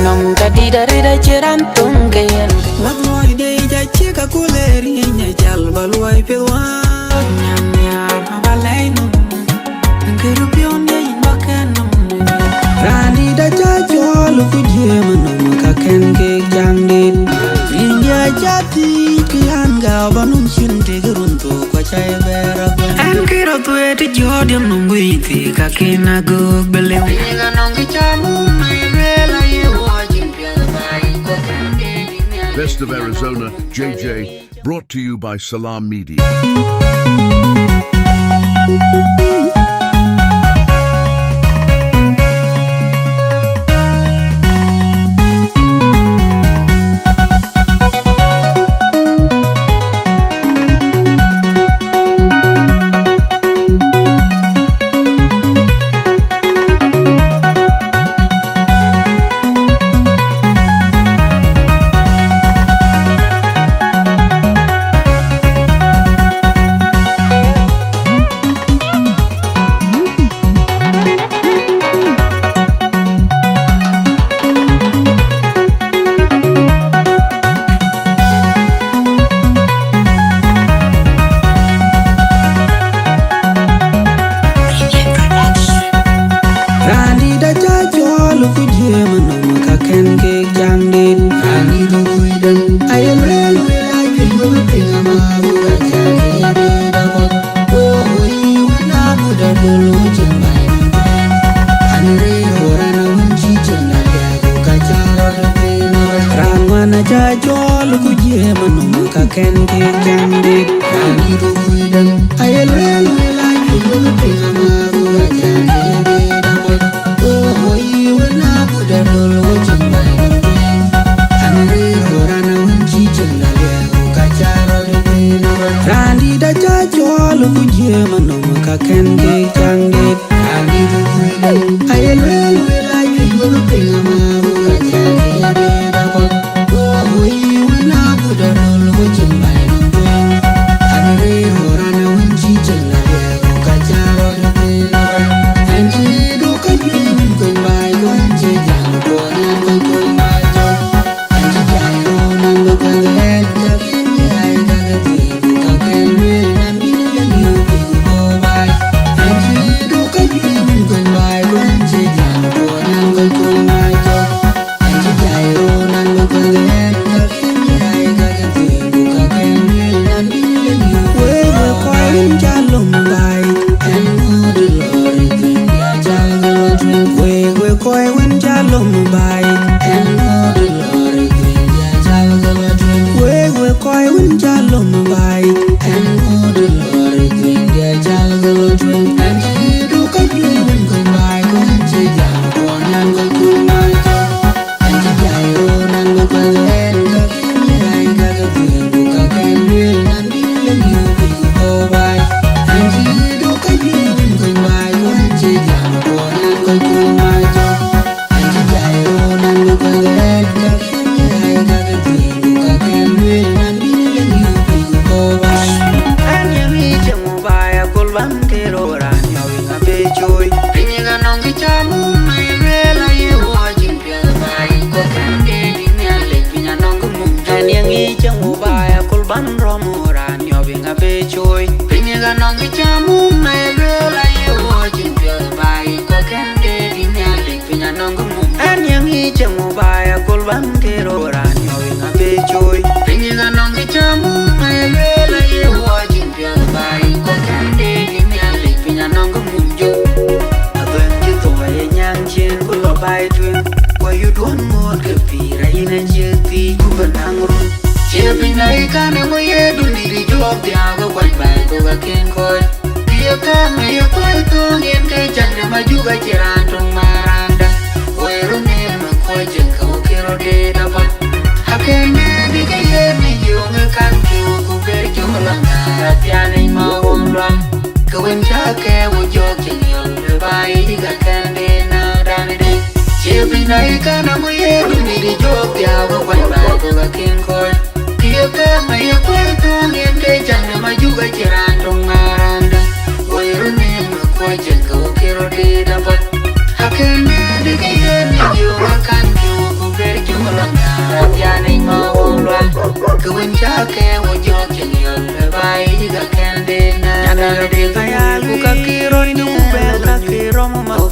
nom ta di da re da chiran tung gayen wat moy de ja chika kuleri nya jal balwai pewa nyam yar balai nom nguru pion de in bakanam rani da ja jol ku jem nom ka ken ke jangdin rinya jati kian ga banun chin te gurun to kwa chai vera an kiro tu et jodium nom guiti ka kina go bele ga nong ki chamu mai vela ye wajin pya bai ko Best of Arizona, JJ, brought to you by Salam Media.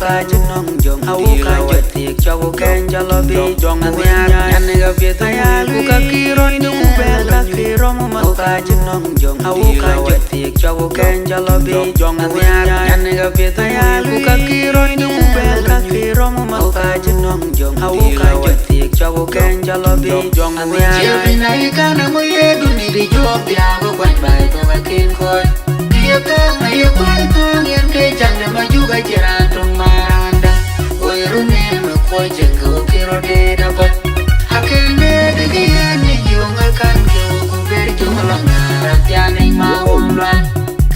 ka chinong jong au ka jotik chawo ken jalobi jong nya yan ga vieta ya ku ka kiroi du be ka kirom ma ka chinong jong au ka jotik chawo ken jalobi jong nya yan ga vieta ya ku ka kiroi du be ka kirom ma ka chinong jong au ka jotik chawo ken jalobi jong nya binai kana mo ye du ni di job ya go kwan bai to ka kin koi dia ka mai kwal to ngien ke chang de ma juga jiran tong maranda oi rune ma ko jengo kiro de da ba akende de ge ni yung kan ke ku ber jung la na ya nei ma umlan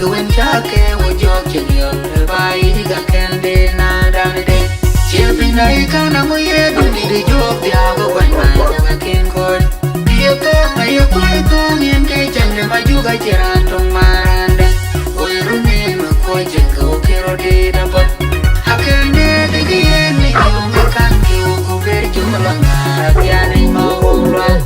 kuen cha ke wo jo chen yo bai di ga kende na da de chia binai kana mo ye du ni di job ya go kwan bai to ka kin koi dia ka mai kwal to ngien ke chang de ma juga jiran tong maranda koi jengo kiro de da ba akende de ge ni yung kan ki ku ber jung la na ya nei ma umlan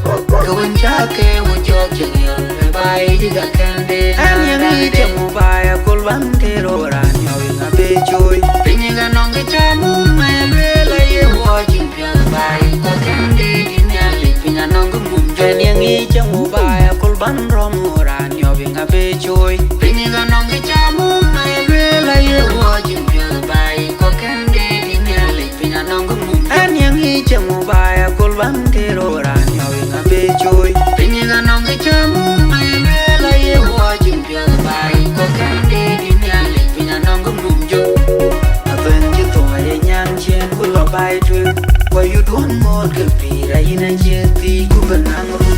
kuen cha ke wo jo chen yo bai di ga kende an yang ni chemu bai kul ban te ro ran yo nga be choi pinyi ga nong ge cha mu ma le la ye wo jing pya bai ko kende di nya le pinya nong gu mum je yang ni chemu bai kul ban ro mu ran yo nga be choi pinyi ga nong ge cha mu chemu baya kul ban te ro ran yo nga be choi pinyi ga nong ge chamu mai le la ye wo jing pya bai ko kan de di nya le pinya nong gu mum jo aben ji to ye nyang chen ku lo bai tu wa yu don mo ge pi ra ina je ti ku ban ang ru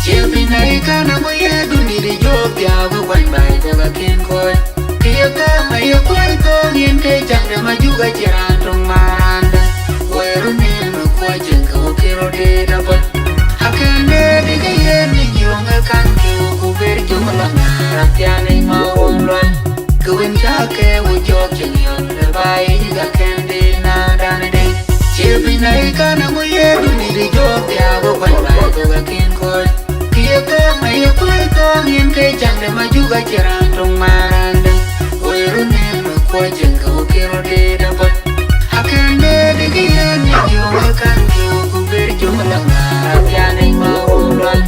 che bi nai ka na mo ye du ni de jo pya go ban bai to ga ken ko ki ka mai yo kwal ko nien ke chang de ma ju ga jiran tong maranda we ru ni jengo kiro de da ba akende de ge ni yung kan ki ku ber jung la na ya nei ma umlan kuen cha ke wo jo chen yo le bai ga kende na da ne de che bi nai kana mo ye du ni de jo ya go kwan bai to ga kin ko ki ka mai ko to ngien ke chang de ma ju ga jiran tong maranda we ru ne ma ko jengo kiro de da ba akende de ge ni yung kan jung la na ya nei ma umlan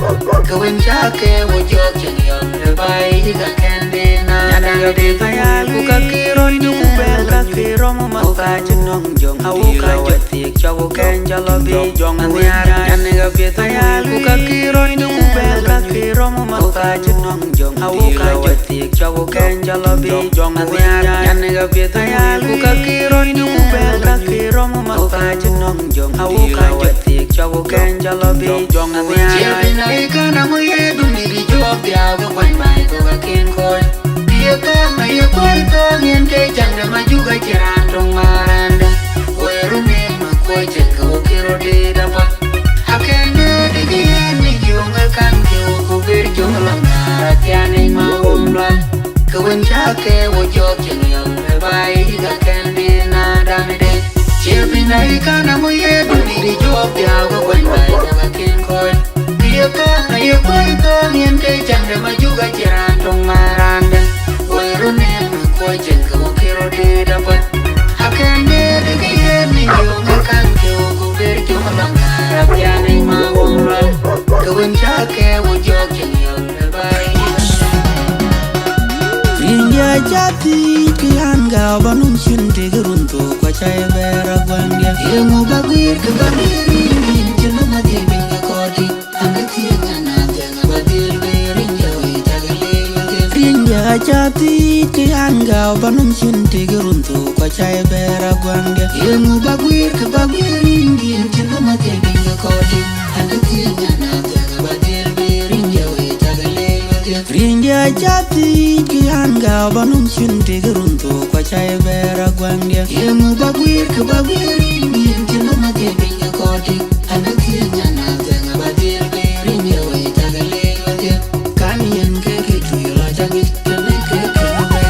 kuen cha ke wo jo chen yo le bai di ga kende na da de ta ya ku ka kiro du be ka kiro ma ka chinong jong au ka jotik chawo ken jalobi jong nya ya nei ga be ta ya ku ka kiro du be ka kiro ma ka chinong jong au ka jotik chawo ken jalobi jong nya ya nei ga be ta ya ku ka kiro du be ka kiro ma ka chinong jong au ka jotik chawo ken jalobi jong nya ya nei kana mo ye du ni di job ya go kwan bai to ga ken koi dia ka mai kwal to ngien ke chang de ma ju ga jiran tong maranda we ru ne ma ko jengo kiro de da ba akende de ge ni yung kan ki ku ber jung la na ya nei ma umlan kuen cha ke wo jo chen yo le bai ga kende na da ne de che binai kana mo ye du ni di job ya go kwan bai to ga ken koi dia ka mai kwal to ngien ke chang de ma ju ga jiran tong maranda we ru ne ma ko jengo kiro de da ba akende de ge ni yung kan ki ku ber jung la na ya nei ma umlan kuen cha ke wo jo chen yo le bai India jati kianga banum shinte gerunto kwa chai bera gwangia Yemu bagwir ke bagiri min jenu madil binga kodi Angati ngana tenga badil berin jawi tagale India jati kianga banum shinte gerunto kwa chai bera gwangia Yemu bagwir ke bagiri min jenu madil binga kodi Angati ngana tenga badil berin jawi tagale India jati kianga banum shinte gerunto kwa chai bera gwangia Yemu bagwir ke bagwiri min jenu mage binga kodi Anati nyana tenga badil berin yawe tagale wate Kani yen ke tu yola jagi kene ke kene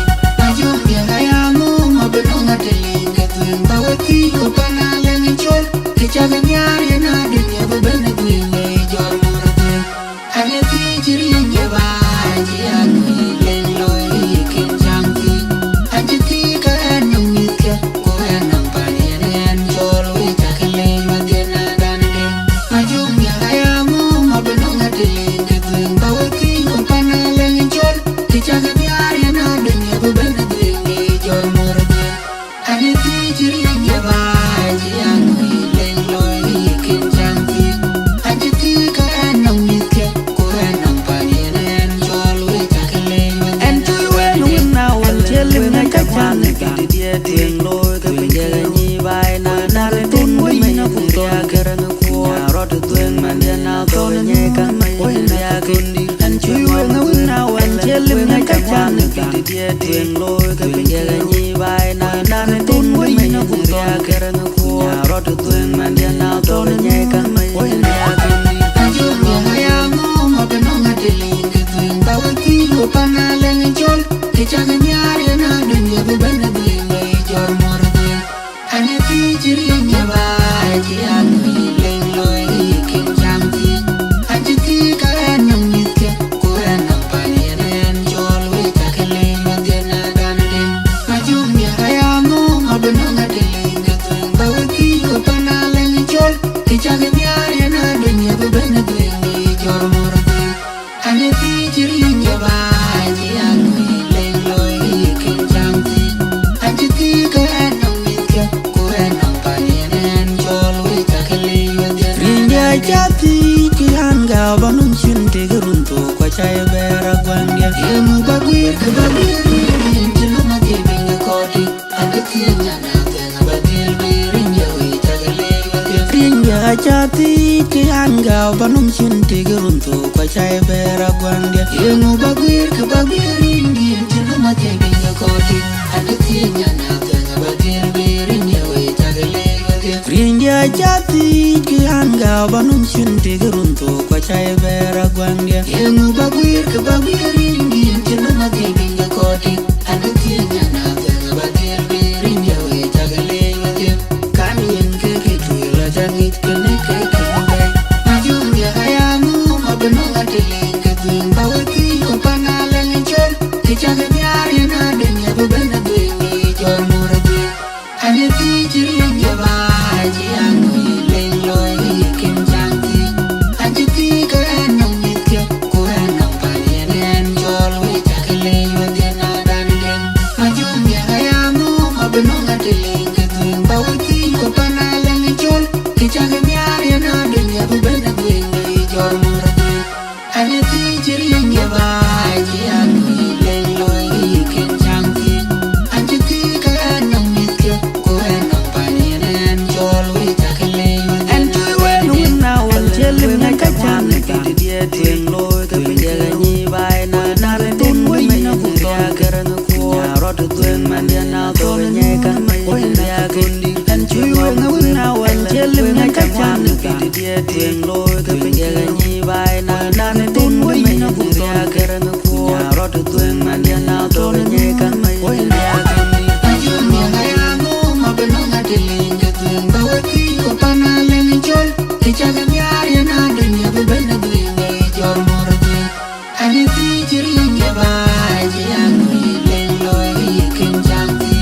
Ajo yang ayamu mabelonga telinga tu yang bawati ko pana yang chol Kejaga nyari na dunia bebene dunia jor murate Anati jiri nyeba Jianu len loi ken jangti Anjiti ka enam mitka ko enam pa rót được tuyên mà điên nào tôi nhẹ cả mây nhà kundi anh chui quên ngấu nào anh chết lim ngay cách chan được cái địa tuyên lôi cái bên kia cái nhị vai na na nên tin mũi mình nó cũng nhà kia nó cua nhà rót được tuyên mà điên nào tôi nhẹ cả mây nhà kundi anh chui quên nhà ngô mà bên nó ngắt liền cái tuyên bao cái kia của pana lên chôn cái cha cái nhà điên na đừng nhớ bên bên tuyên người chọn mor tuyên anh ấy thì chỉ riêng nhà bài chỉ anh lên lối kim trang thì anh chỉ thì cái anh nhung nhít kia cô anh nằm phải nên cho lối ta cái lên mà tiền là đàn lên mà chung nhà hai anh mà bên nó ngắt liền cái tuyên bao cái kia của pana lên chôn cái cha cái nhà điên na đừng nhớ bên bên tuyên người chọn mor tuyên anh ấy thì chỉ riêng nhà bài chỉ anh lên lối kim trang thì anh chỉ thì cái anh nhung nhít kia cô anh nằm phải nên cho lối ta cái lên mà tiền rinja jati kian ga banun cinte geruntu kwa chaya bera gwandia ilmu bagwir ke bagwir jinu na gibinga kodi anda tinya na tena badil birinja wi ta cái lên mà tiền rinja jati kian ga banun cinte geruntu kwa chaya bera gwandia ilmu bagwir ke bagwir jinu na gibinga kodi anda tinya na tena badil birinja wi ta cái lên mà tiền rinja jati kian ga banun cinte geruntu kwa chaya bera gwandia ilmu bagwir ke bagwir jinu na gibinga kodi anda tinya na tena badil birinja wi ta cái lên mà tiền kamin ke tuila jangit kene ke kene majum ya hayamu mabeno ngadilin ke tuing bawati ko panalen chon ke chaga nyari na dunya bubena duingi jor murati ane ti jirin ya ba ji anu len loy kim janti anje ti ka enam mitya ko enam panien jor wi takale wadena dangen majum ya hayamu mabeno ngadilin ke tuing bawati ko panalen chon ke chaga nyari na dunya bubena duingi jor murati ane ti jirin ya ba ji anu len loy kim janti anje ti ka enam mitya ko enam panien jor wi takale wadena and we when now and jelim na ka chan ke dia tuyeng loy ke pinja ga nyi bai na na tin mũi mình nó cũng ya ka ran ko ya rót được tuyeng man dia na to nhẹ ka mai ya kundi anh chui quên ngấu nào anh jelim na ka chan ke dia tuyeng loy ke pinja ga nyi bai na na tin mũi mình nó cũng ya ka ran ko ya rót được tuyeng man dia na to nhẹ ka mai ya kundi anh chui quên ngấu mà bên nó ngắt liền ke tuyeng bao ki ko pana lên chôn ke chaga nyari na dunya bubena duingi jor murati ane ti jirin ya ba ji anu len loy kim janti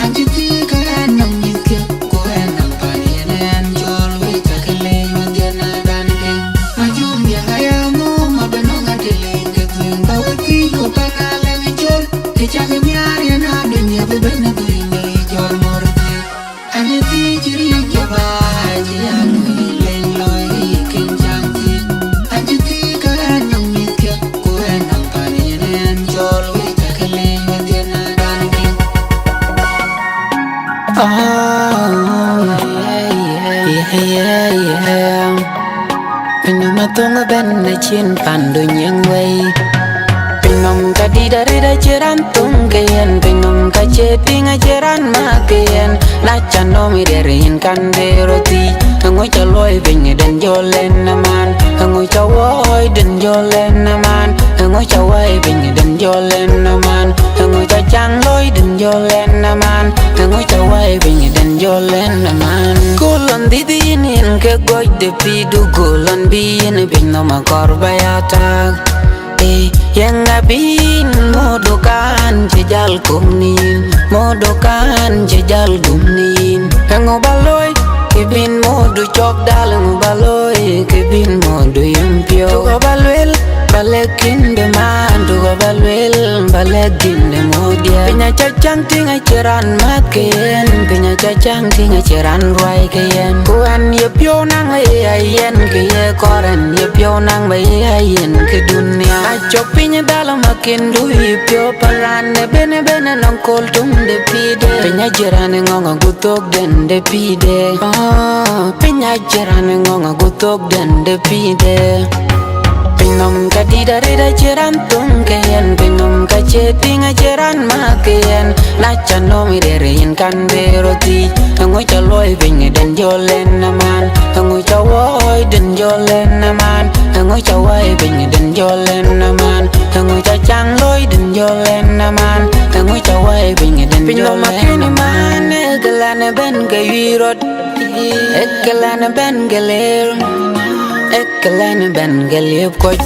anje ti ka enam mitya ko enam panien jor wi takale wadena dangen majum ya hayamu mabeno ngadilin ke tuing bawati ko pana len chon ke chaga nyari na dunya bubena duingi jor murati ane ti jirin ya ba ji anu len loy kim janti anje ti ka enam mitya ko enam panien jor wi takale wadena dangen Pinom atunga ben na chin pando nyang way Pinom ka di dari da chiran tungkayan Pinom ka chepinga chiran makayan Na chano mi derin kande roti Ngoy cha loy vingi den jolen naman Ngoy cha woy den jolen naman Ngoy cha woy vingi den jolen naman Ngoy cha chang loy den jolen naman Ngoy cha woy vingi den jolen naman Kulon didinin ke goy de pidu kulon bin Bino makor bayatag yang ngabin modokan jejal kumnin modokan jejal gumnin ngobaloy kibin modu chok dal ngobaloy kibin modu yampio ngobalwel balekin de man ngobalwel balekin de modia pinya cacang tinga ceran matken pinya cacang tinga ceran ruai kayen kuan ye pio nang ai yen ke ye koren ye pyo nang bay yen ke dunia a chopinya dala makindu ye pyo parane bene bene nang kol tum de pide penya jirane ngonga gutok den de pide penya jirane ngonga gutok den de pide Pinom ka di dari da jiran tung kayen Pinom ka cheting a jiran makayen Na chano mi derin kan beroti Hangoy cha loy vingi den jolen naman Hangoy cha woy den jolen naman Hangoy cha woy vingi den jolen naman Hangoy cha chang loy den jolen naman Hangoy cha woy vingi den jolen Pinom makini man egalane ben gayirot Egalane ben galer Ekalane ben galip koch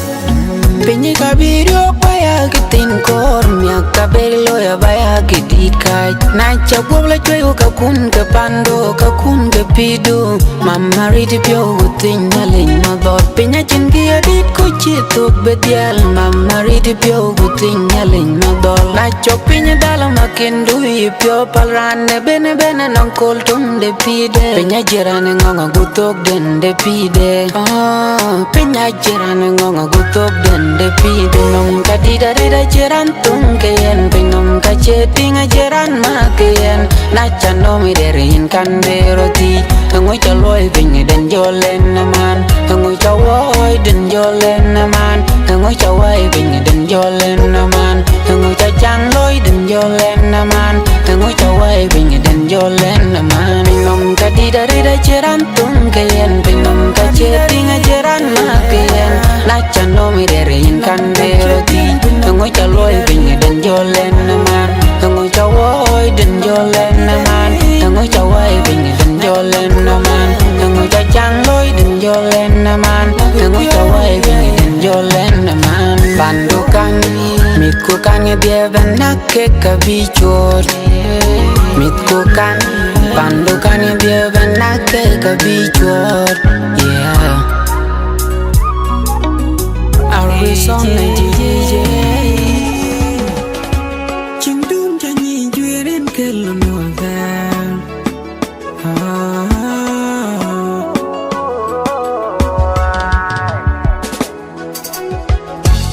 Pinyi kabirio baya kitin kor Miak kaberi loya baya kidikaj Nacha gwabla chweyo kakun ke pando Kakun ke pidu Mama riti pyo utin nyalin madot Pinya chingi adit kuchituk betial Mama riti pyo utin nyalin madol Nacho pinya dalam makin dui pyo palrane Bene bene nang kol tum de pide Pinya jirane ngonga gutok den de pide Pinya jirane ngonga gutok den de pide Pinom ka di dari da jiran tung kayen Pinom ka cheting a jiran makayen Na chano mi derin kan beroti Hangoy cha loy vingi den jolen naman Hangoy cha woy den jolen naman Hangoy cha woy vingi den jolen naman Hangoy cha chang loy den jolen naman Hangoy cha woy vingi den jolen naman Pinom ka di dari da jiran tung kayen Pinom ka cheting a jiran makayen Na chano mi derin kan beroti Hangoy cha loy vingi den jolen naman Hangoy cha woy den jolen naman Hangoy cha woy vingi den jolen naman Hangoy cha chang loy den jolen naman Hangoy cha woy vingi den jolen naman Bandukan mitku kan ngebieben nakke kabichor Mitku kan bandukan ngebieben nakke kabichor Yeah Always on the DJ Chindum chanyi juirin kelam wagan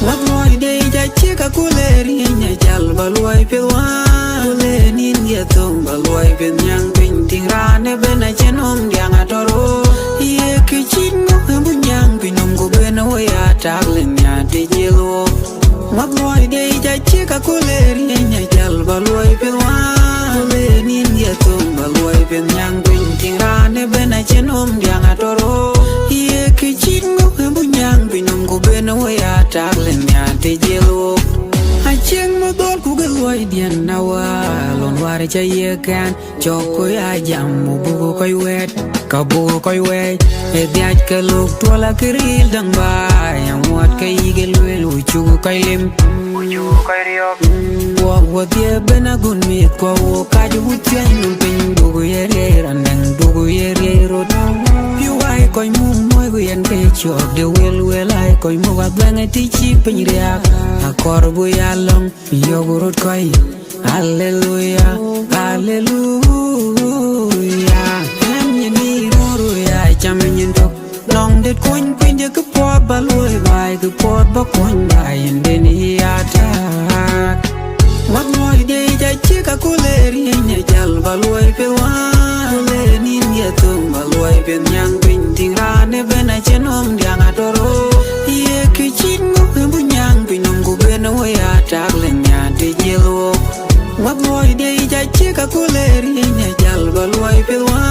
Wabloy day jachika kuleri nya jal balway pilwa Kulenin yatong balway pin yang pinting rane bena chenom yang atoro Ye kichingo bunyang pinom go bena waya taglen ya dijelo Wabloy day jachika kuleri nya jal balway pilwa Kulenin yatong balway pin yang pinting rane bena chenom yang atoro Ye kichingo bunyang pinom go bena waya taglen ya dijelo Acheng modol kugal way dian nawa Lon wari cha yekan Choko ya jamu buku koy wet Kabuku koy wet Ediaj ke luk tuala kiril dang bay Yang muat ke igel wel uchugu koy lim Uchugu koy riok Wak wak ye benagun mit Kwa wak kaju utyan numping Dugu ye re randang Dugu ye re rot Yuwai koy mung moy guyen ke chok De wel wel ay koy mugat benge tichi penyriak Akor bu yalong yogurut koy Hallelujah Hallelujah Namnya ni roru ya chamin tok Nong det koin pinja ke pot baloi bai ke pot ba koin bai deni atak Wat moy de ja chika kuleri nya jal baloi pe wa Kulenin ya tung baloi pe nyang pinting rane bena chenom diang atoro Ye kichingo bunyang pinom go bena waya taglen ya dijelo Wat moy de ja chika kuleri nya jal baloi pe wa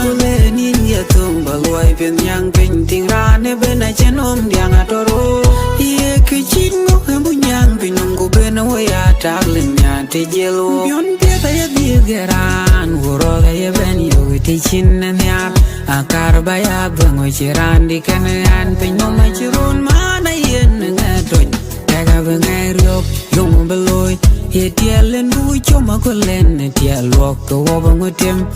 Kulenin ya tung baloi pe nyang pinting rane bena chenom diang atoro Ye kichingo bunyang pinom go bena waya taglen ya dijelo Bion peta ya digeran Wuro ga ye ben yo tichin na nyap Akar baya bango chiran di kanan Pinom ma chirun mana yen ngatoj Tega bengai riok yung beloy Ye tielen bui choma kolen Tiel wok ke wabang utim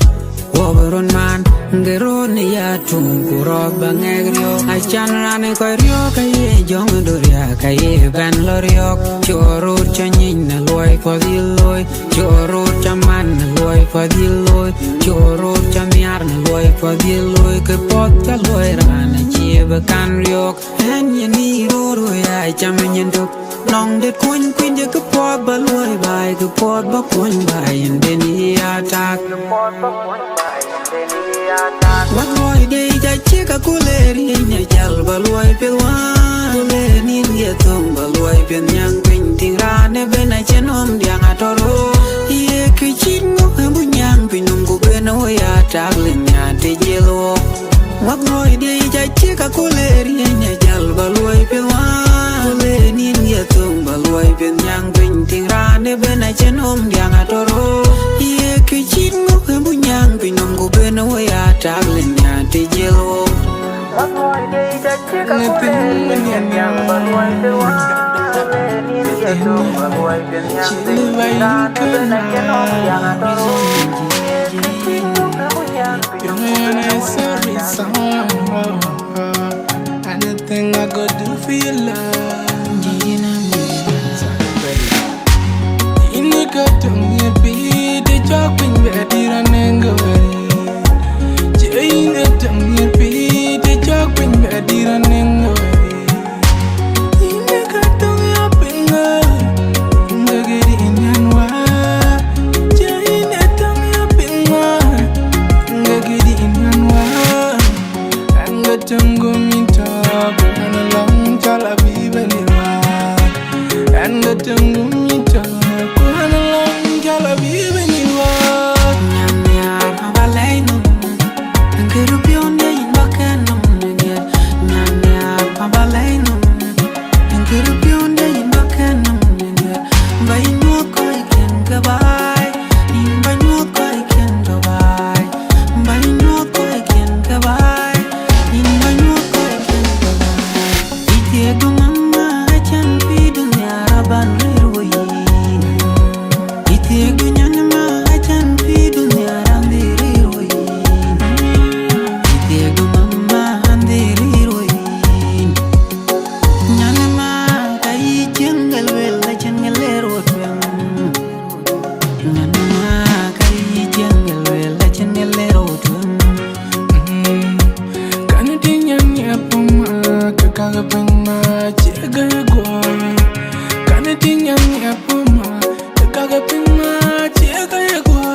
Wabaron man Geron ya tung kurok bangai riok Achan rane koi riok Kaye jong doria Kaye ben lo riok Chorot chanyin na loy padiloy Chorot chaman na loy padiloy Chorot chamiar na loy padiloy Ke pot ka loy rane bekan riok en yeni ro ya cham nyen dok nong de kun queen je ko pot ba loy bai ko pot ba kun bai en deni attack wat loy de ja che ka kuleri nya jal ba loy pe wa le ni ye tong ba loy pe nyang queen ting ra ne be na chenom dia atoro ye ki chin mo bu nyang pe nong ko be no ya attack le nya te jelo wat loy de ja che ka kuleri nya jal ba loy pe wa le ni ye tong ba loy pe nyang queen ting ra ne be na chenom dia atoro ye ki chin mo bu nyang pe nong ko be no ya attack le nya te jelo wat loy de ja che ka kuleri nya jal ba loy pe wa le ni ye tong ba loy pe nyang queen ting ra ne be na chenom dia atoro ye ki chin mo bu nyang pe nong ko be no ya attack anything I go do for your love. You got to me be the chopping ready running away. Jane to me be the chopping ready running away. You got to me up in the getting and why. Jane to me up in the getting and why. And the tango me talk and a long chala be and the tango me talk and a long chala be nyam yar abalay num ngiru bionde in bakanum nge nyam yar abalay num ngiru bionde in bakanum nge bay no koy ken gabay in bay no koy ken gabay bay no koy ken gabay in bay no koy ken gabay ite go mama chan pi dunya ban riroyi ite go nyama chan pi dunya riroyi ite go mama riroyi nyama kai jengal wel jengal rotwen nyama kai jengal wel jengal rotwen Can you think you're puma kakagapima chega gwa Can you think you're puma kakagapima chega gwa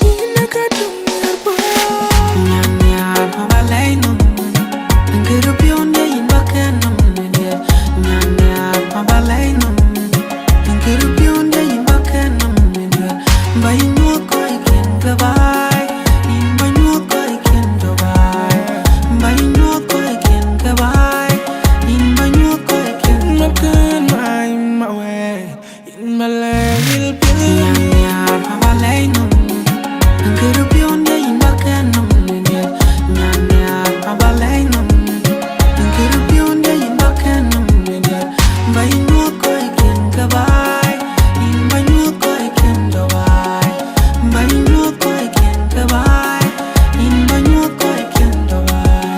Ina katumya ba nyam yar abalay num ngiru bionde in bakanum nge nyam yar abalay num ngiru bionde in bakanum nge bay no koy ken gabay in bay no koy ken gabay bay no koy ken gabay in bay no koy ken Makan my way in my leg nyam yar abalay num ngiru bionde in bakanum nge nyam yar abalay num ngiru bionde in bakanum nge bay no koy ken gabay in bay no koy ken gabay bay no koy ken gabay in bay no koy ken gabay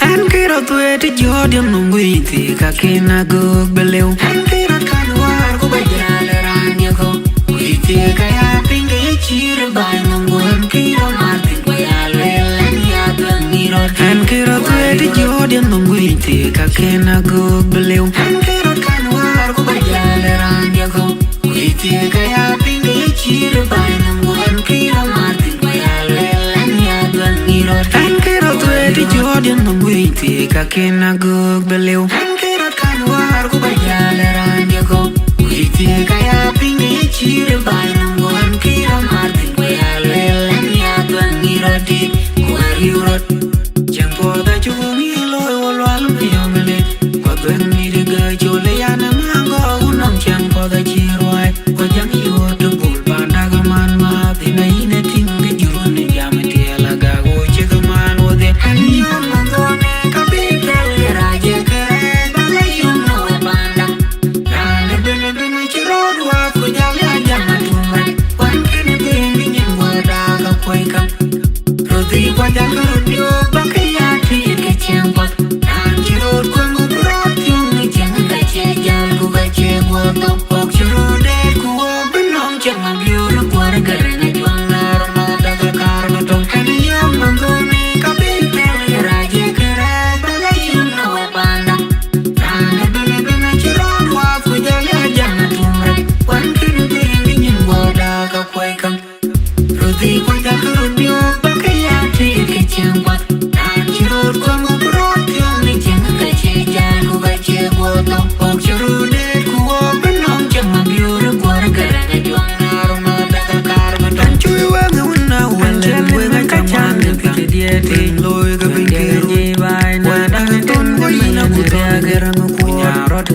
an kiro tuete jodiam nungu iti kakina gug belew an kiro kanwar ku bajal ranya ko iti kaya pinga ichir bay nungu an kiro martin bayal velan yadwan nirot an kiro tuete jodiam nungu iti kakina gug belew an kiro kanwar ku bajal ranya ko iti kaya pinga ichir bay nungu an kiro martin bayal velan yadwan nirot an kiro tuete jodiam nungu iti kakina gug belew an kiro kanwar ku bajal ranya ko iti kaya pinga ichir bay nungu an kiro martin bayal velan yadwan nirot kwar yurot jempo da chungi loy walwal miyomele kwadwen midiga chole yana mango unam jempo da chirwai kwajang yot bul pandaga man ma tina ine tinga jurone jamete alaga go chega man wode anyo mandone kabita raje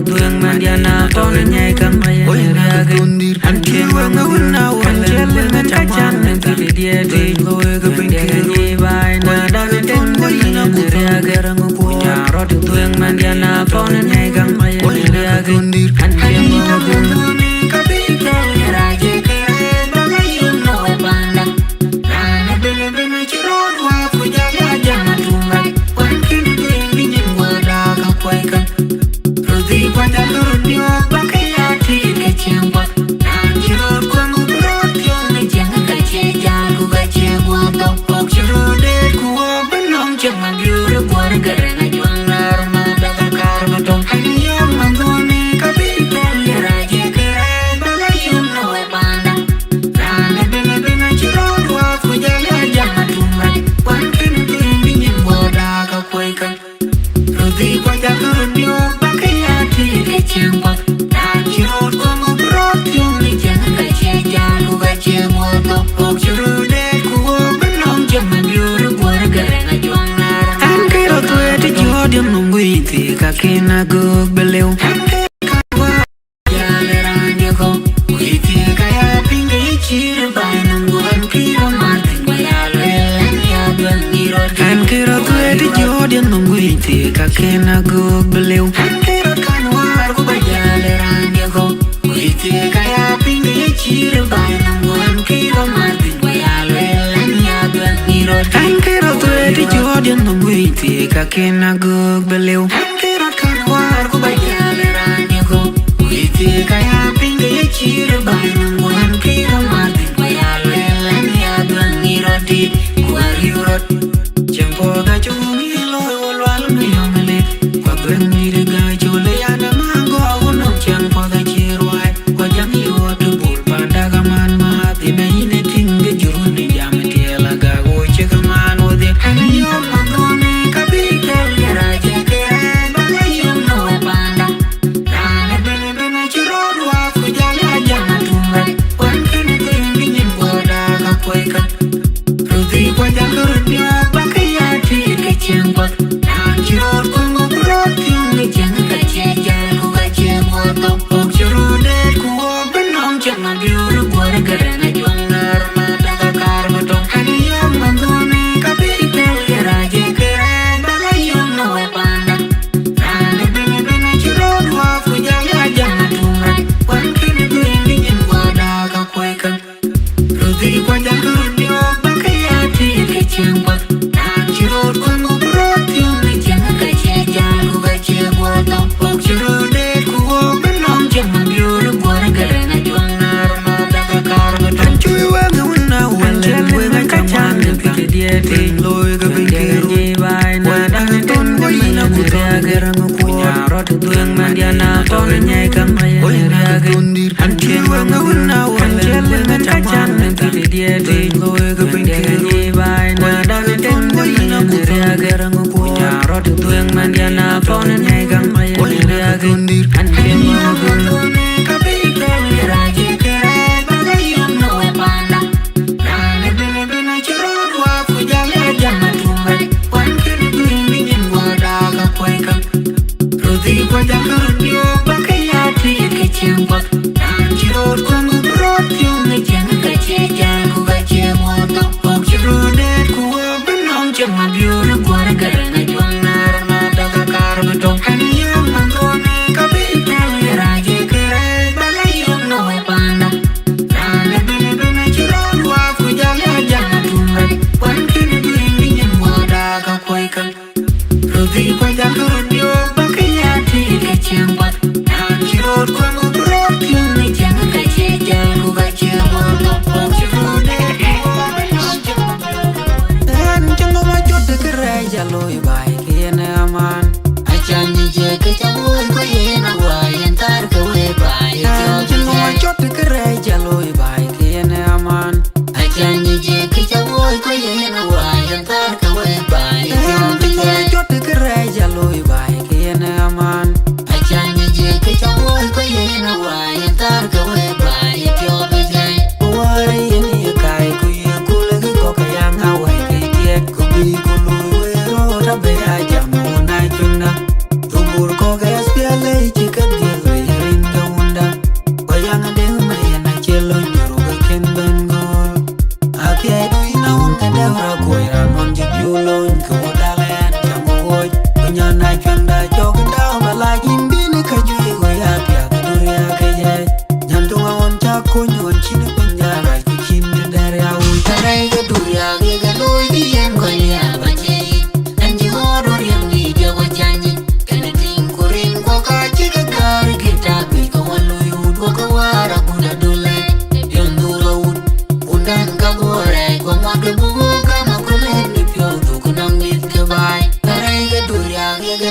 tuang mandiana ton nyai kam ya gundir anke wanga wuna wala wanga chaman ngiri dia de loe ga pinki bai na da ten wina kuya garang ku ya rod tuang mandiana ton nyai kam ya gundir anke wanga wuna kabita raje kere bagayu no banda rana bene bene chirod wa kuja ya jama tumai wankin ngin wada ka kwaikan rudi kwanda rudio bakaya ti ke chemba nanjiro kwangu brotyo ne janga ka che jalu ga che gwa to pok chirode ku benong jama biuru kwar garena jwanga rma daga karma to haniya mangone kabita raje kere bagayu no banda rana bene bene chirod wa kuja ya jama tumai wankin ngin wada ka kwaikan rudi kwanda rudio bakaya ti ke chemba nanjiro kwangu brotyo ne janga ka che jalu ga che gwa to pok chirode ku benong jama biuru kwar garena jwanga ankero tuete jodium nungwiti kakina gug beleu Ankero tuete jodium nungwiti kakina gug beleu ankero kanwar ku bajale range ko witi kaya pingi chiri bai nungwan kiro martin bayale lanya dwan niro ankero tuete jodium nungwiti kakina gug beleu ankero kanwar ku bajale range ko witi kaya pingi chiri bai nungwan kiro martin bayale lanya dwan niro di kuariyurot Jempo ga chungi loy walwal mi yomele kwa gwengi de ga chole yana mango uno jempo ga chirwai kwa jam yotu bul panda ga man ma time ine tinge juruni jam tiela ga go chega man ode haniyo mangone kabita raje kere bala yum no panda rana bene bene chirodwa kujala jama tumba wankene tingi nyimboda ga kweka rudi kwa jangurudio Chemba, nanjiro kwangu brotyo ne janga ka che jalu ga che moto pok chirode ku benong jama biuru kwar garena jwanga rma daga karma to haniyo mangone kabita raje kere bala yum no panda rana bene bene chirodwa kujala jama tumra wankine twingi nyimwada ka kwaikan rudi kwa jangurudio bakaya ti ke chemba nanjiro kwangu brotyo ne janga ka che jalu ga che gwa to pok chirode ku benong jama biuru kwar garena jwanga rma daga karma to chui wanga wuna wala wenga kaman pike dia te loy ga pinkiru bai na daga ton boina ku te garang ku ya rot tuang mandiana ton nyai kam ya gundir anke wanga wuna wala wenga kaman pike dia te loy ga pinkiru bai na daga ton boina ku te garang ku ya rot tuang mandiana ton nyai kam ya gundir anke wanga wuna kabita raje kere bala yum no panda rana bene bene chirodwa kujala jama tumba wankene twingi nyimwada ga kwaikan rudi kwa jangurudio bakaya ti ke chemba nanjiro kwangu brotyo ne janga ka che jalu ga che moto pok chirode ku benong jama biuru kwar garena jwanga rma daga karma to haniyo mangone kabita raje kere bala yum no panda rana bene bene chirodwa kujala jama tumba wankene twingi nyimwada ga kwaikan rudi kwa jangurudio bakaya ti ke chemba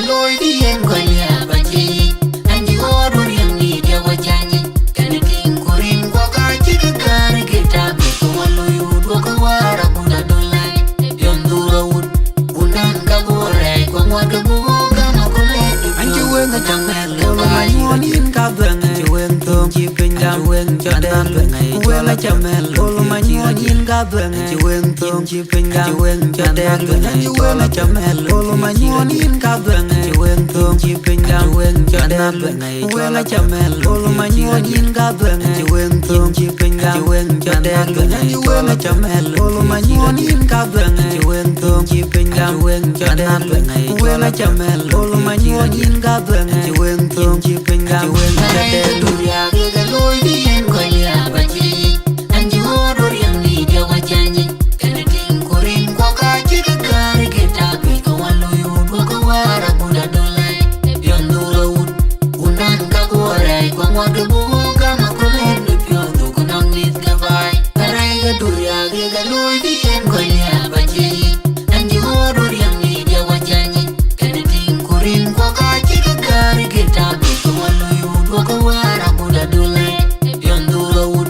lôi đi em gọi nhà bà chị anh chỉ có đôi riêng đi theo qua cha nhỉ cái này tình của riêng qua cái chiếc car cái ta bị công an lôi ud qua cái qua ra buna đôi lại yon dura ud bunan cái bùa rai qua ngoan cái bùa cái mà có lẽ anh chỉ quên cái chẳng hẹn lâu mà muốn in cái vườn chỉ quên thương chỉ quên đam quên cho đam quên cái chẳng hẹn lâu mà muốn in cái vườn chỉ quên thương chỉ quên đam quên cho đam quên cái chẳng hẹn lâu mà muốn in cái vườn chỉ quên thương chỉ quên đam quên cho đam quên cái chẳng hẹn lâu mà muốn in cái vườn chỉ quên thương chỉ quên đam quên cho đam quên cái chẳng hẹn lâu mà muốn in cái vườn chỉ quên thương chỉ quên đam quên cho đam quên cái chẳng hẹn lâu mà muốn in cái vườn chỉ quên thương chỉ quên đam quên cho đam đuổi ra cái lối đi em gọi nhà bà chị anh chỉ có đôi riêng đi theo qua cha nhỉ cái này tình của riêng qua cái chiếc car cái ta bị công an lôi ud qua cái qua ra buna đôi lại yon dura ud bunan cái bùa rai qua ngoan cái bùa cái mà có lẽ được yo tu con ông nít cái vai cái này cái đuổi ra cái lối đi em gọi nhà bà chị anh chỉ có đôi riêng đi theo qua cha nhỉ cái này tình của riêng qua cái chiếc car cái ta bị công an lôi ud qua cái qua ra buna đôi lại yon dura ud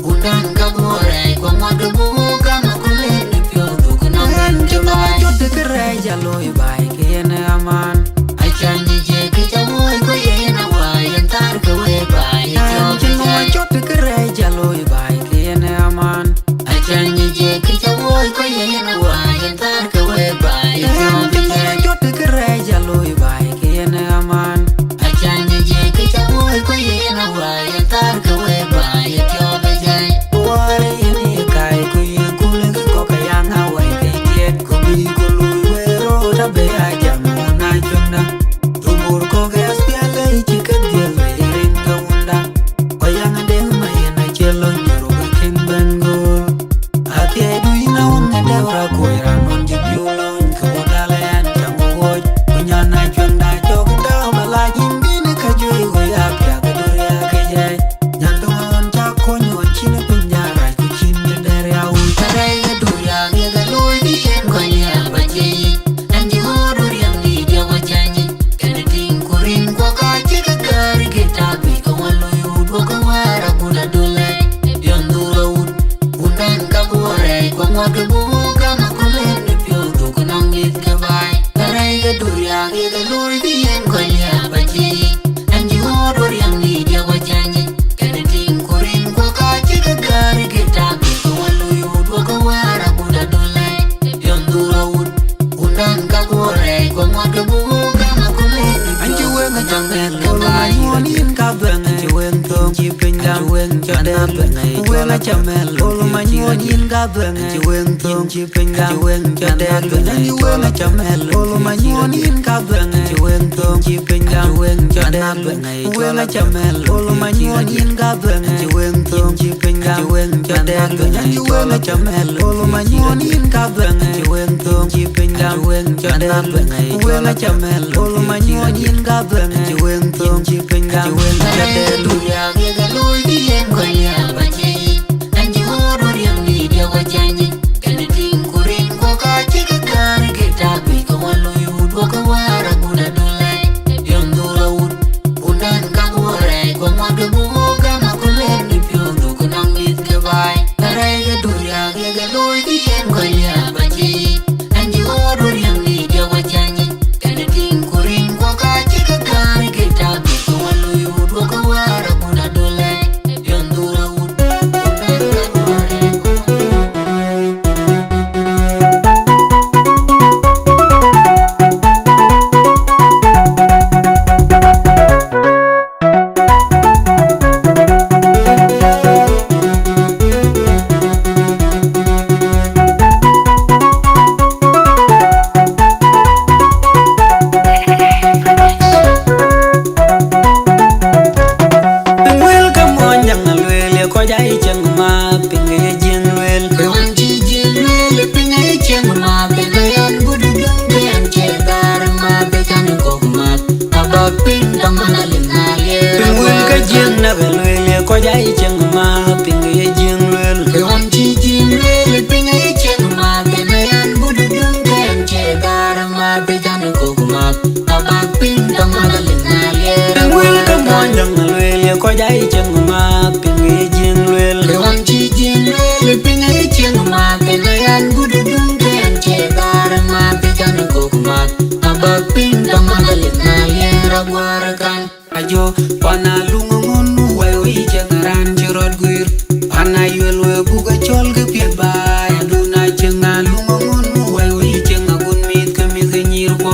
bunan cái bùa rai qua ngoan cái bùa cái mà có lẽ được yo tu con ông nít cái vai chốt cái rai ja lôi bài cái này aman ai chan ni je cái cháu ơi có ye na hoài anh tar cái way bài cho cái chốt cái rai ja lôi bài cái này aman ai chan ni je cái cháu ơi có ye na hoài anh tar cái way bài cho cái chốt cái rai ja lôi bài cái này aman ai chan ni je cái cháu ơi có ye na hoài anh tar cái way bài cho cái dây ôi ni kai ku ye ku le ko ka yang hawai cái tiết ku bi ku lui we ro ta be ai jam na chunda tumur ko ke aspiale chicken dia ring ka unda ko yang de ma ye na chelo nyoro ka kin bengo ake du ina wonga de ora ko ira non ji biolon ko dale an chamo wo ko nya na chunda chok da ma la yin bin ka joi ko ya pya ka do ya ke ye nyan to on cha ko nyon chin pinya ra ku chin de der ya u ta dai ga du ya ga loi di em ko ya ba ji anh chỉ có đôi riêng đi theo qua cha nhỉ cái này tình của riêng qua cái chiếc car cái ta bị công an lôi ud qua cái qua ra buna đôi lại yon dura ud bunan cái bùa rai qua ngoan cái bùa cái mà có lẽ được yo tu con ông nít cái vai cái này cái đuổi ra cái lối đi em gọi nhà bà chị anh chỉ có đôi riêng đi theo qua cha nhỉ cái này tình của riêng qua cái chiếc car cái ta bị công an lôi ud qua cái qua ra buna đôi lại yon dura ud bunan cái bùa rai qua ngoan cái bùa cái mà có lẽ anh chỉ quên cái chẳng hẹn lâu mà muốn in cái vườn chỉ quên thương chỉ quên đam quên cho đam quên cái chẳng hẹn lâu mà muốn in cái vườn chỉ quên thương chỉ quên đam quên cho đam quên cái chẳng hẹn lâu mà muốn in cái vườn chỉ quên thương chỉ quên đam quên cho đam quên cái chẳng hẹn lâu mà muốn in cái vườn chỉ quên thương chỉ quên đam quên cho đam quên cái chẳng hẹn lâu mà muốn in cái vườn chỉ quên thương chỉ quên đam quên cho đam quên cái chẳng hẹn lâu mà muốn in cái vườn chỉ quên thương chỉ quên đam quên cho đam đuổi ra cái lối đi em gọi nhà bà chị anh chỉ có đôi riêng đi theo qua cha nhỉ cái này tình của riêng qua cái chiếc car cái ta bị công an lôi ud qua cái qua ra buna đôi lại yon dura ud bunan cái bùa rai qua ngoan cái bùa cái mà có lẽ được yo tu con ông nít cái vai cái này cái đuổi ra cái lối đi em gọi nhà bà chị anh chỉ có đôi riêng đi theo qua cha nhỉ cái này tình của riêng qua cái chiếc car yera gwarakan ajo pana lungun wayo ijangaran jirod guir pana yelwe buga chol ge piba aduna jenga lungun wayo ijangagun mit kemiz nyir ko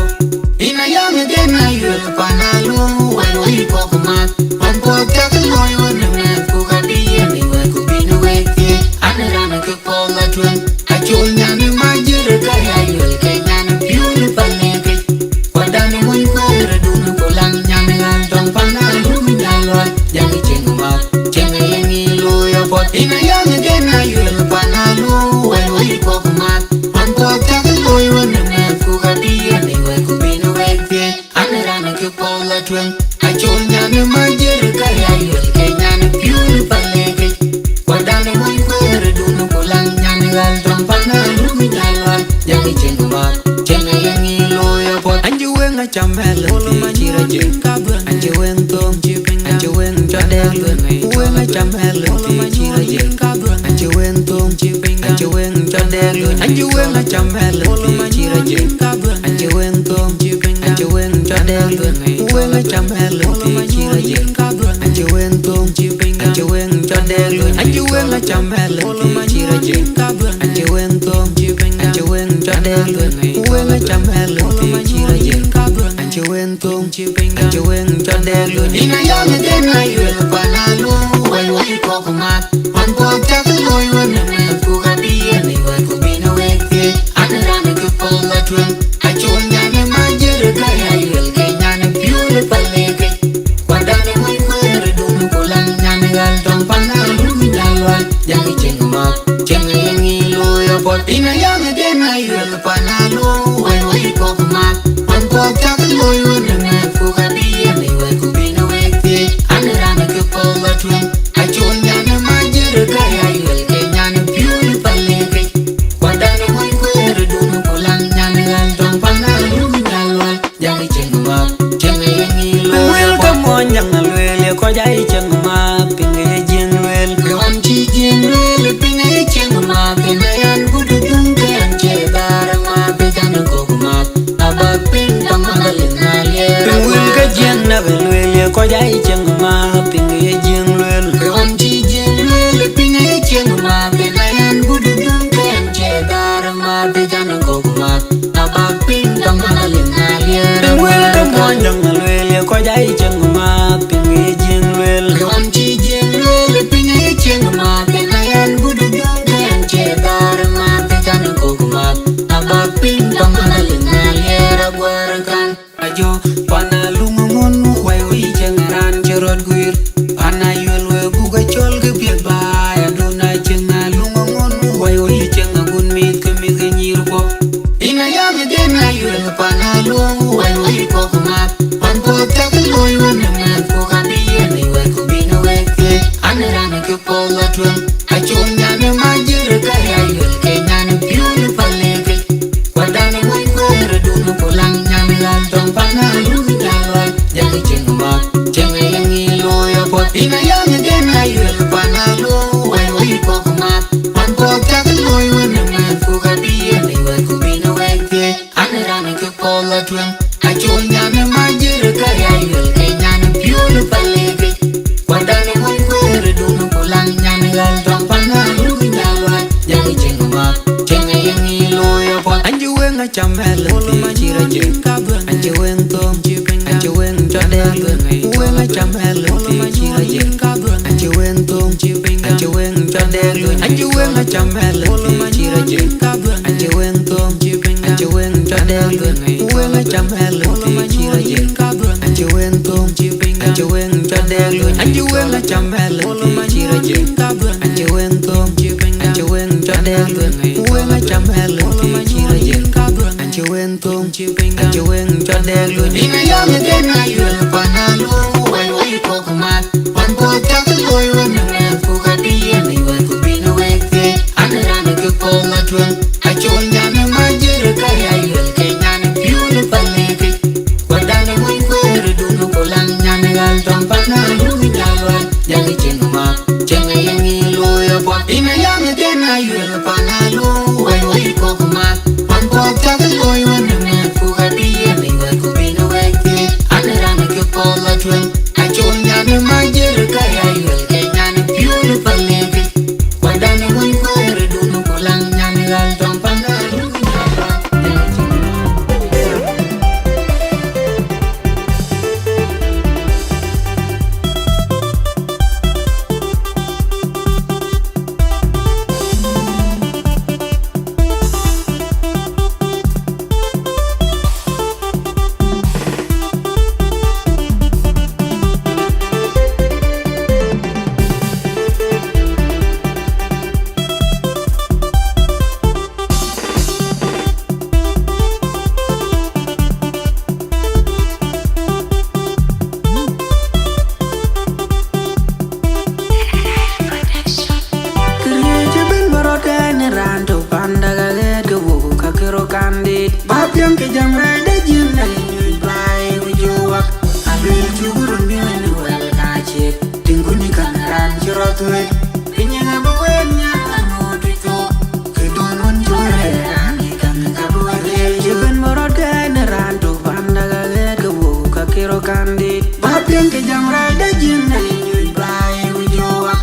ina yang gena yel pana lungun wayo ikokumat ampo tak loyo ne ku kabiye ni wa ku binu weke anara ke pola twen ajo nyane majir kaya yel kenyan piul paleke wadane moy kwere dun ko lang nyane ngal dong pana lumi nyalwa yang cengma cengengi loyo pot ina yang gena yel pana lu wayo ikokumat ampo tak loyo ne ku kabiye ni wa ku binu weke anara ke pola twen ajo nyane majir kaya yel kenyan piul paleke wadane moy kwere dun ko lang nyane ngal dong pana lumi nyalwa yang cengma cengengi loyo pot anju wenga chamel chira je anju weng tom anju weng chadel wenga chamel chira je anju weng tom anju weng chadel anju wenga chamel chira je anju weng tom anju weng chadel wenga chamel chira je anju weng tom anju weng chadel anju wenga chamel chira je anju weng tom anju weng chadel wenga chamel chira je anju weng tom anju weng chadel ina yang gena yel pana lu wayo ikokumat ampo tak loyo ne ku kabiye ni wa ku binu weke anara ke pola twen ajo nyane majir kaya yel kenyan piul paleke wadane moy kwere dun ko lang nyane gal dong pana lu nyalwa yang cengma cengengi loyo pot ina yang gena yel pana lu wayo ikokumat ampo tak loyo ne ku kabiye ni wa ku binu weke anara ke pola twen ajo nyane majir kaya yel kenyan piul paleke wadane moy kwere dun ko lang nyane gal dong pana lu nyalwa yang cengma cengengi loyo pot monyang lwele ko jai cengma pinge jin lwel kon chi jin lwel pinge cengma pinge yan budu dun kan che barama pejan ko kuma abak pin tamalin nalie pinwil ka jin na lwele ko jai cengma pinge jin lwel kon chi jin lwel pinge cengma pinge yan budu dun kan che barama pejan ko kuma abak pin tamalin nalie pinwil ka monyang lwele ko jai cengma pinge jin lwel kon chi jin lwel pinge cengma pinge yan budu dun kan che barama pejan ko kuma abak pin tamalin nalie ragwarakan ajo pana lungun wayo ijangaran jerod guir pana yelwe buga chol ge biba aduna jenga lungun wayo ijangagun mit kemiz nyir ko ina yang gena yel pana lungun wayo ikokumat ampo tak loyo ne ko kabiye ni wa ku binu weke anara ke pola twen ajo nyane majir kaya yel kenyan piul paleke wadane moy kwere dun ko lang nyane gal dong pana lu nyalwa yang cengma cengengi loyo pot ina yang gena yel pana lu wayo ikokumat ampo tak loyo ne ku kabiye ni wa ku binu weke anara ke pola twen ajo nyane majir kaya yel kenyan piul paleke wadane moy kwere dun ko lang nyane gal dong pana lu nyalwa yang cengma cengengi loyo pot anju wenga chamel chira je anju weng tom anju weng chadel wenga chamel chira je anju weng tom anju weng chadel anju wenga chamel chira je anju weng tom anju weng chadel wenga chamel chira je anju weng tom anju weng chadel anju wenga chamel chira je anju weng tom anju weng chadel wenga chamel chira je anju weng tom anju weng chadel ina yang gena yel pana lu wayo ikokumat ampo tak loyo ne ku kabiye ni wa ku binu weke anara ke pola twen ajo nyane majir kaya yel kenyan piul paleke wadane moy kwere dun ko lang nyane gal dong pana lu nyalwa yang candid. Bapian ke jam rada jin na nyuj bai ujowa.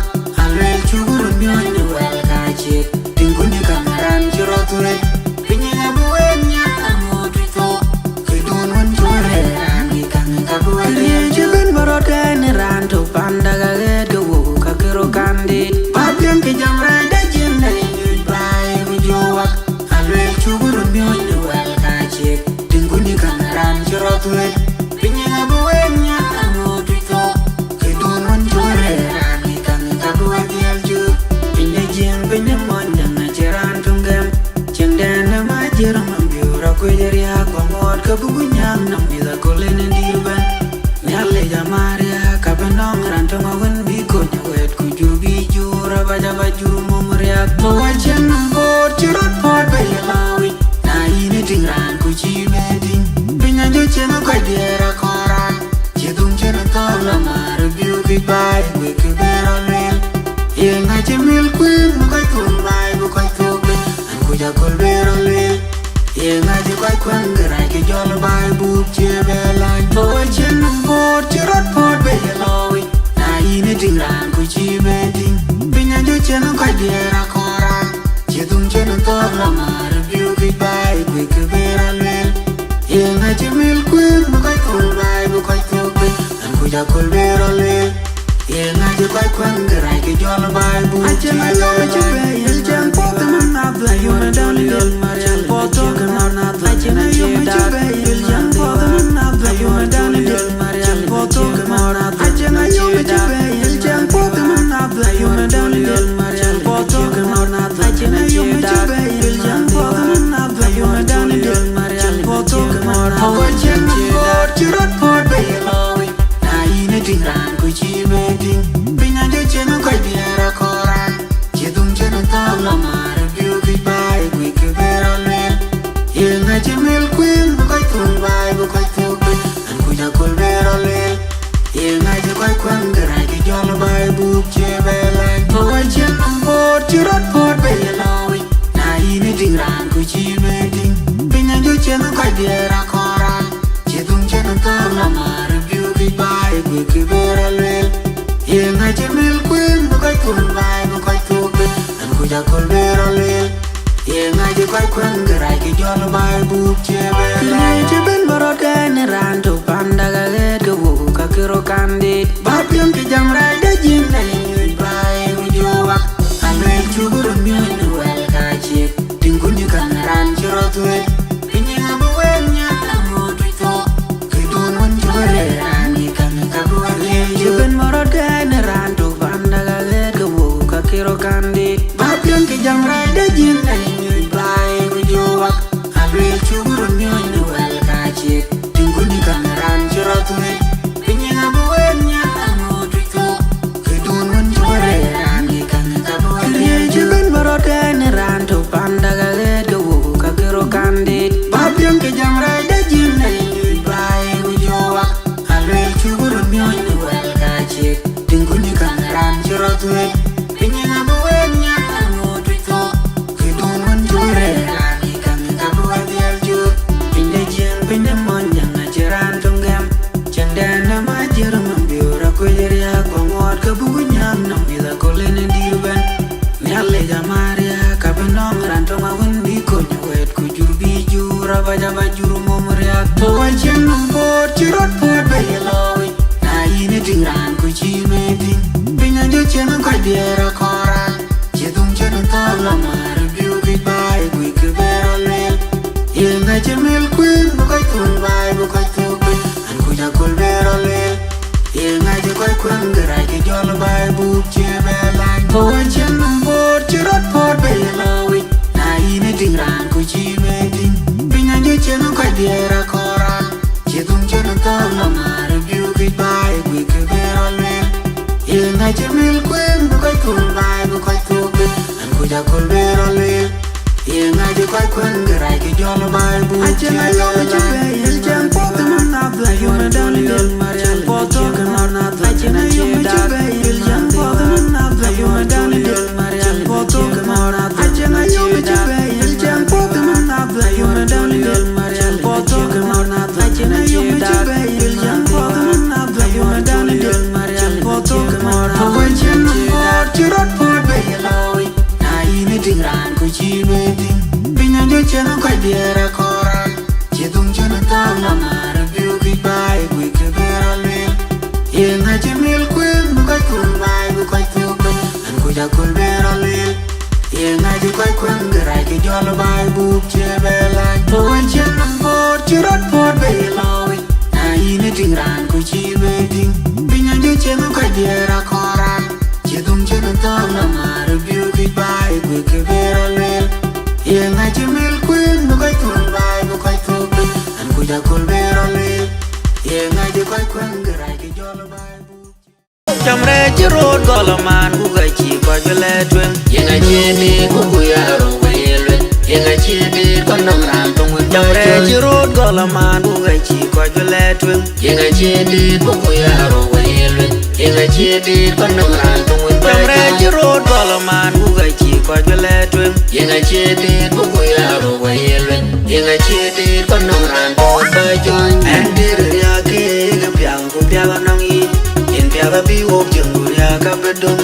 Alwel chugurun myon ni wel kachik. Tingkuni kameran chiroture. Pinyin abuwen nya amodrito. Kidun wan chore rangi kangi kabuwen. Jibin barot kani ranto panda gaget gawu kakiro candid. Bapian ke jam rada jin na nyuj bai ujowa. Alwel chugurun myon ni wel kachik. Tingkuni kameran chiroture. Pinyin abuwen nya amodrito. Kidun wan chore rangi kangi kabuwen yalju. Pinye jing pinye monjang na chiran tunggem. Cheng dana majir mambiura kujeria kwa ngot kabugunyang nam ila kolene dirban. Nyale jamaria kapenong rantonga wen biko nyawet kujubi jura baja bajuru mumriak. Mawajan nangkot cirot pot bayalawi. Na ini tingran kuci beding. Pinyanjo cena koi diera koran. Citung cena tola marebiu kibai gue keberolel. Yang ngaji mil kuin bukai tumbai bukai tubi. Aku jakol berolel. Yang ngaji koi kwen gerai ke jol bai buk cebelai. Mawajan nangkot cirot pot bayalawi. Na ini tingran kuci beding. Pinyanjo cena koi diera koran. Citung cena tola marebiu kibai gue keberolel. Yang ngaji mil kuin bukai tumbai bukai tubi. Aku jakol berolel. Yang ngaji koi kwen gerai ke jol bai buk cebelai. Iljang poto manabla yuna dali del marial poto manabla jina yuma jube. Iljang poto manabla yuna dali del marial poto manabla jina yuma jube. Iljang poto manabla yuna dali del marial poto manabla jina yuma jube. Iljang poto manabla yuna dali del marial poto manabla Mawajan nangkot cirot pot bayalawi. Na ini tingran kuci beding. Pinyanjo cena koi diera koran. Citung cena tola marebiu kibai gue keberolel. Yang ngaji mil kuin bukai tumbai bukai tubi. Aku jakol berolel. Yang ngaji koi kwen gerai ke jol bai buk cebelai. Mawajan nangkot cirot pot bayalawi. Na ini tingran kuci beding. Pinyanjo cena koi diera koran. Citung cena tola marebiu kibai gue keberolel. Yang ngaji mil kuin bukai tumbai bukai tubi. Aku jakol berolel. Yang ngaji koi kwen gerai ke jol bai buk cebelai. Jibin barot kani ranto panda gaget gawu kakiro candid. Bapian ke jam rada jin na nyuj bai ujowa. Alwel chugurun myon ni wel kachik. Tingkuni kameran chirotuet. Pinyin abuwen nya amodrito. Kidun wan chore rangi kangi kabuwen yeju. Jibin barot kani ranto panda gaget gawu kakiro candid. Bapian ke jam rada jin na nyuj bai ujowa. Alwel chugurun myon ni wel kachik. Tingkuni kameran chirotuet. Pinyin abuwen nya amodrito. Kidun wan chore rangi kangi kabuwen yeju. Jibin barot kani ranto panda gaget gawu kakiro candid. Bapian ke jam rada jin na nyuj bai ujowa. Alwel chugurun myon ni wel kachik. Tingkuni kameran chirotuet. Pinyin abuwen nya amodrito. Kidun wan chore rangi kangi kabuwen yeju. Pinye jing pinye monjang na chiran tunggem. Cheng dana majir mambiura kujeria kwa ngot kabugunyang nam ila kolene dirban. Nyale jamaria kapenong rantonga wen biko nyawet kujubi jura baja bajuru mumriak. Mawajan nangkot cirot pot bayalawi. Na ini tingran kuci beding. Pinyanjo cena koi diera koran. Citung cena tola marebiu kibai gue keberolel. Yang ngaji mil kuin bukai tumbai bukai tubi. Aku jakol berolel. Yang ngaji koi kwen gerai ke jol bai buk cebelai. Mawajan nangkot cirot pot bayalawi. Na ini tingran kuci beding. Pinyanjo cena koi diera koran. Citung cena tola marebiu kibai gue keberolel. Yang ngaji mil kuin bukai tumbai bukai tubi. Aku jakol berolel. Yang ngaji koi kwen gerai ke jol bai buk cebelai. Iljang poto manabla yuna dali del marial poto manabla jina yuma jube. Iljang poto manabla yuna dali del marial poto manabla jina yuma jube. Iljang poto manabla yuna dali del marial poto manabla jina yuma jube. Iljang poto diera koran Chidung chana tala mara biu goodbye Quick vera lil Yenga jimil queen Bukai kulmai bukai tupen An kuja kul vera lil Yenga jukai kwen gerai ke jol bai buk chebela Tuan chenam bor chirot bor belawi Na ini tingran ku chibe ting Pinya ju chenu kai diera koran Chidung chana tala mara biu goodbye Quick vera lil Yenga jimil queen bukai kulmai bukai tupen An kuja kul vera lil Yenga jukai kwen gerai ke jol bai buk Jamre chirot golaman bukai chi kwa jole twen Yenga chedi kukuya rongwele Yenga chedi kondong rantong wik Jamre chirot golaman bukai chi kwa jole twen Yenga chedi kukuya rongwele Yenga chedi kondong rantong wik Jamre chirot golaman bukai chi kwa jole twen Yenga chedi kukuya rongwele Yenga chedi kondong rantong wik bajon Andir yake gapiang kupiaga nongi Piaga bi wok jenggur ya kabedong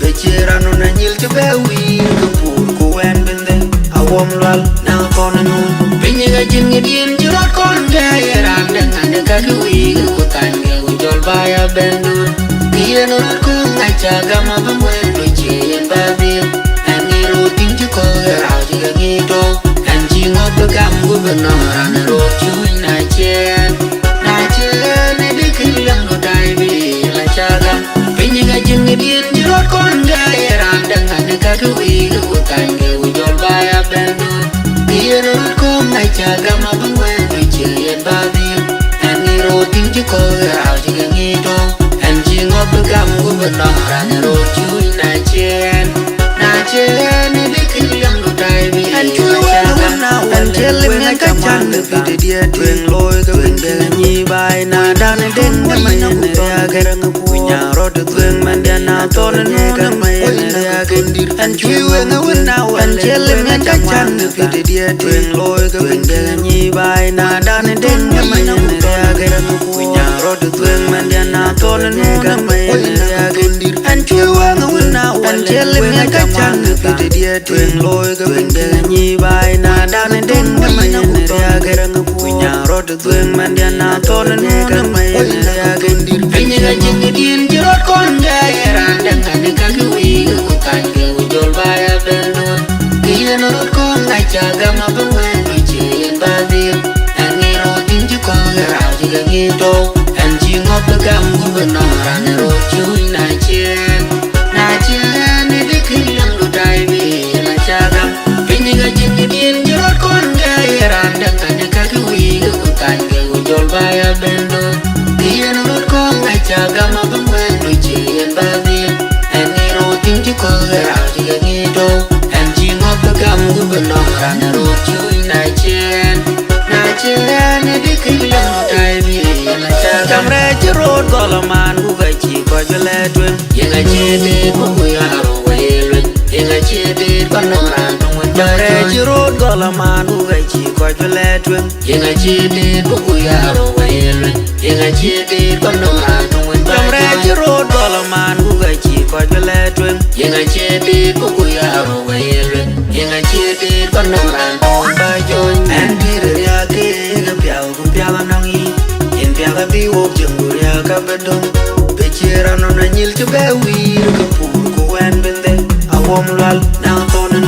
Becirano na nyil cebewi Kepur kuen bende Awam lal na kona nun Penyaga jin ngedien jerot kon gaya Randang anda kagewi Kekutan ke ujol baya bendur Kia nurut ku ngaca gama pemuen Becien babil Ani ruting cuko gerau juga gitu Anjing ngobegam gubernur Rot cuy nacien Nacien edikir yang godai bi Chagam Penyaga jin ngedien jerot kon gaya Randang anda kagewi Kekutan ke ujol baya bendur Kia nurut ku ngaca gama pemuen Becien babil Ani ruting cuko gerau juga gitu Anjing ngobegam gubernur Rot cuy nacien Nacien edikir yang godai bi Anjelim yang kacang Tapi dia tueng loy Tueng dengan nyibai Nada neden Kamayan reagen Punya roda tueng Mandian natonan Kamayan reagen Anjelim yang kacang Tapi dia tueng loy Tueng dengan nyibai Nada neden Kamayan reagen Punya roda tueng Mandian natonan Kamayan reagen Anjelim yang kacang Tapi dia tueng loy Tueng dengan nyibai Nada neden Kamayan reagen Punya roda tueng Mandian natonan Kamayan reagen Penyaga jin ngedien jerot kon gaya Randang anda kagewi Kekutan ke ujol baya bendur Kia nurut ku ngaca gama pemuen Becien babil Ani ruting cuko gerau juga gitu Anjing ngobegam gubernur Rot cuy nacien Nacien edikir yang godai bi Nacagam Penyaga jin ngedien jerot kon gaya Randang anda kagewi Kekutan ke ujol baya bendur Kia nurut ku ngaca gama pemuen Becien babil Ani ruting cuko gerau juga gitu Anjing ngobegam gubernur Rot cuy nacien Nacien edikir yang godai bi Nacagam Jamre jerot golaman bukai chi kwa jole twen Yenga chedi kukuya rongwele Yenga chedi kondong rantong wik Jamre jerot golaman bukai chi kwa jole twen Yenga chedi kukuya rongwele Yenga chedi kondong rantong wik Jamre jerot golaman bukai chi kwa jole twen Yenga chedi kukuya rongwele Yenga chedi kondong rantong wik bajon Andir yake gapiao kupiaga nongi Piaga bi wok jenggur ya kabedong Becirano na nyil cebewi Kepur kuen bende Awam lal na tonan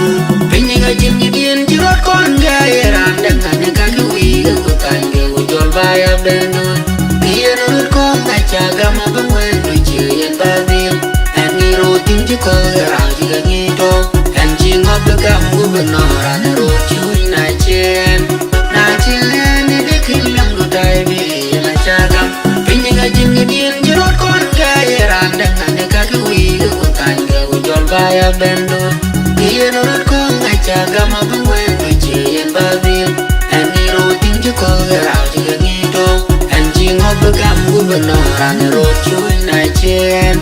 Penyaga jin ngedien jerot kon gaya Randang anda kagewi Kekutan ke ujol baya bendur Kia nurut ku ngaca gama pemuen Becien babil Ani ruting cuko gerau juga gitu Anjing ngobegam gubernur Rot cuy nacien Nacien edikir yang godai bi Nacagam Penyaga jin ngedien jerot kon gaya Randang anda kagewi Kekutan ke ujol baya bendur Kia nurut ku ngaca gama pemuen Becien babil Ani ruting cuko gerau juga gitu Anjing ngobegam gubernur Rot cuy nacien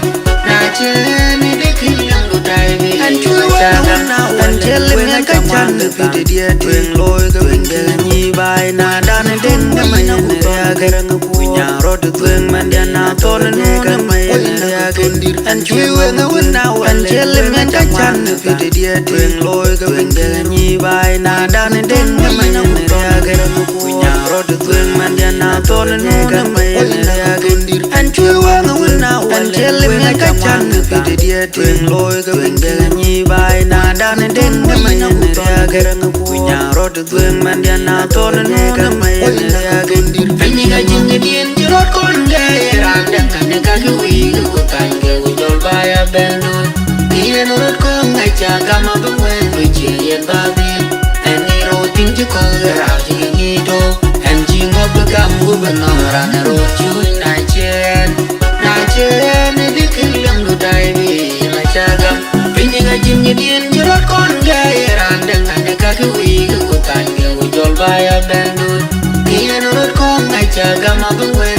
Nacien edikir yang godai bi Nacagam Anjelim yang kacang Tapi dia tueng loy Tueng dengan nyibai Nada neden Kamayan reagen Punya roda tueng Mandian natonan Kamayan reagen anh chui quên ngấu nào anh chết lên ngang chắc chắn được vì để địa quyền lôi cái vấn đề nhị bài na đan nên đến cái mày nó cũng to cái nhà rồi được quyền man dia na to nên cái mày anh chui quên ngấu nào anh chết lên ngang chắc chắn được vì để địa quyền lôi cái vấn đề nhị bài na đan nên đến cái mày nó cũng to cái nhà rồi được quyền man dia na to nên cái mày anh đi ngay trên cái điên chứ rót con gái ran đang cắn cái quý của cánh cái của dồi bay ở bên núi đi lên rót con ngày cha cam mà vẫn quen với chuyện yên ba bên anh đi rồi tính chứ con gái rào chỉ nghĩ đâu anh chỉ ngốc với cam của bên nó ran rồi chui nai chen đi kinh liêng đồ tay vì là cha cam bên những ngày trên cái điên chứ rót con gái ran đang cắn cái quý của cánh cái của dồi bay ở bên núi đi lên rót con ngày cha cam mà vẫn quen